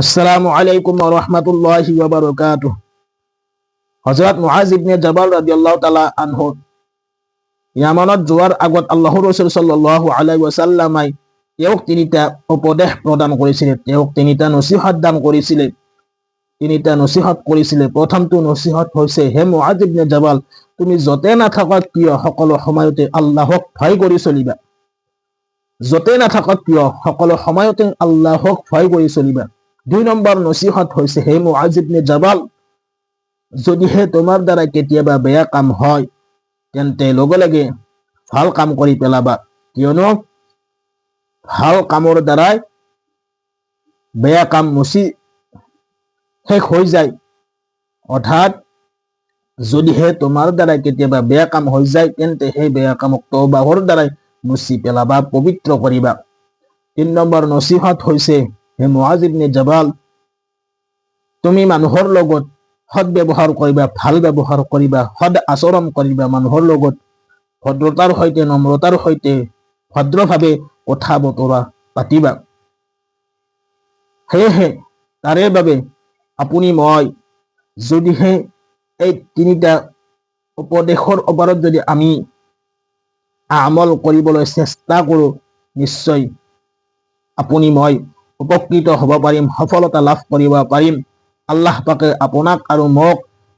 আসসালামু আলাইকুম ওয়া ৰাহমাতুল্লাহি ওয়া বাৰাকাতুহু। হযৰত মুআজ ইবনে জাবাল ৰাদিয়াল্লাহু তাআলা আনহু ইয়ামানত যোৱাৰ আগত আল্লাহৰ ৰাসূল সাল্লাল্লাহু আলাইহি ওয়াসাল্লামই তেওঁক তিনিটা উপদেশ প্ৰদান কৰিছিলে, তেওঁক তিনিটা নসিহত দান কৰিছিলে, তিনিটা নসিহত কৰিছিলে। প্ৰথমটো নসিহত হৈছে, হে মুআজ ইবনে জাবাল, তুমি যতে নাথাকক কিয় সকলো সময়তে আল্লাহক ভয় কৰি চলিবা। যতে নাথাকক কিয় সকলো সময়তে আল্লাহক ভয় কৰি চলিবা। 2 নম্বৰ নসিহত হৈছে, হে মুআজ ইবনে জাবাল, যদিহে তোমাৰ দ্বাৰা কেতিয়াবা বেয়া কাম হয় তেন্তে লগে লগে ভাল কাম কৰি পেলাবা, কিয়নো ভাল কামৰ দ্বাৰাই বেয়া কাম মুচি শেষ হৈ যায়। অৰ্থাৎ যদিহে তোমাৰ দ্বাৰা কেতিয়াবা বেয়া কাম হৈ যায় তেন্তে সেই বেয়া কামক তওবাহৰ দ্বাৰাই মুচি পেলাবা, পবিত্ৰ কৰিবা। 3 নম্বৰ নসিহত হৈছে, হে মুআজ ইবনে জাবাল, তুমি মানুহৰ লগত সৎ ব্যৱহাৰ কৰিবা, ভাল ব্যৱহাৰ কৰিবা, সৎ আচৰণ কৰিবা, মানুহৰ লগত ভদ্ৰতাৰ সৈতে নম্ৰতাৰ সৈতে ভদ্ৰভাৱে কথা বতৰা পাতিবা। সেয়েহে তাৰে বাবে আপুনি মই যদিহে এই তিনিটা উপদেশৰ ওপৰত যদি আমি আমল কৰিবলৈ চেষ্টা কৰোঁ, নিশ্চয় আপুনি মই উপকৃত হ'ব পাৰিম, সফলতা লাভ কৰিব পাৰিম। আল্লাহ পাকে আপোনাক আৰু মোক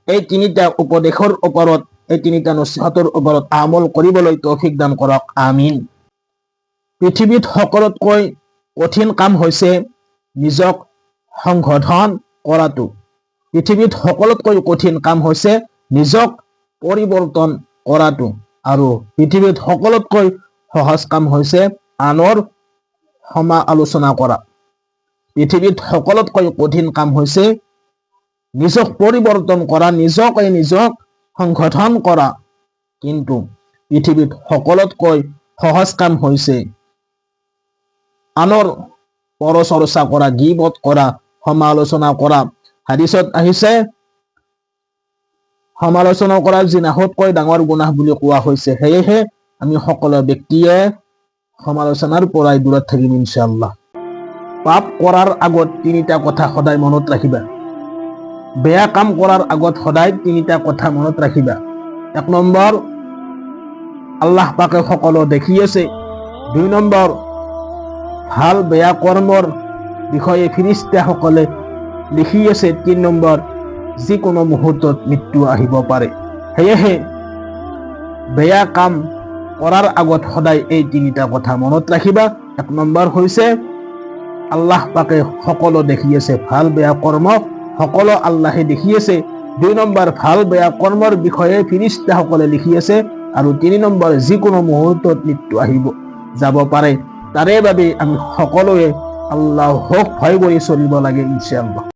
এই তিনিটা উপদেশৰ ওপৰত, এই তিনিটা নসিহতৰ ওপৰত আমল কৰিবলৈ তৌফিক দান কৰক, আমিন। পৃথিৱীত সকলোতকৈ কঠিন কাম হৈছে নিজক সংশোধন কৰাটো। পৃথিৱীত সকলোতকৈ কঠিন কাম হৈছে নিজক পৰিৱৰ্তন কৰাটো, আৰু পৃথিৱীত সকলোতকৈ সহজ কাম হৈছে আনৰ সমালোচনা কৰা। পৃথিৱীত সকলোতকৈ কঠিন কাম হৈছে নিজক পৰিৱৰ্তন কৰা, নিজক সংশোধন কৰা। কিন্তু পৃথিৱীত সকলোতকৈ সহজ কাম হৈছে আনৰ পৰচৰ্চা কৰা, গীবত কৰা, সমালোচনা কৰা। হাদিসত আহিছে, সমালোচনা কৰা জিনাহতকৈ ডাঙৰ গুনাহ বুলি কোৱা হৈছে। সেয়েহে আমি সকলো ব্যক্তিয়ে সমালোচনাৰ পৰাই দূৰত থাকিম ইনশাআল্লাহ। পাপ কৰাৰ আগত তিনিটা কথা সদায় মনত ৰাখিবা। বেয়া কাম কৰাৰ আগত সদায় তিনিটা কথা মনত ৰাখিবা। 1 নম্বৰ, আল্লাহ পাকে সকলো দেখি আছে। 2 নম্বৰ, ভাল বেয়া কৰ্মৰ বিষয়ে ফিৰিস্তাসকলে লিখি আছে। 3 নম্বৰ, যিকোনো মুহূৰ্তত মৃত্যু আহিব পাৰে। সেয়েহে বেয়া কাম কৰাৰ আগত সদায় এই তিনিটা কথা মনত ৰাখিবা। 1 নম্বৰ হৈছে, আল্লাহ পাকে সকলো দেখি আছে, ভাল বেয়া কৰ্ম সকলো আল্লাহে দেখি আছে। 2 নম্বৰ, ভাল বেয়া কৰ্মৰ বিষয়ে ফিৰিস্তাসকলে লিখি আছে। আৰু 3 নম্বৰ, যিকোনো মুহূৰ্তত মৃত্যু আহিব যাব পাৰে। তাৰে বাবে আমি সকলোৱে আল্লাহক ভয় কৰি চলিব লাগে ইনশাআল্লাহ।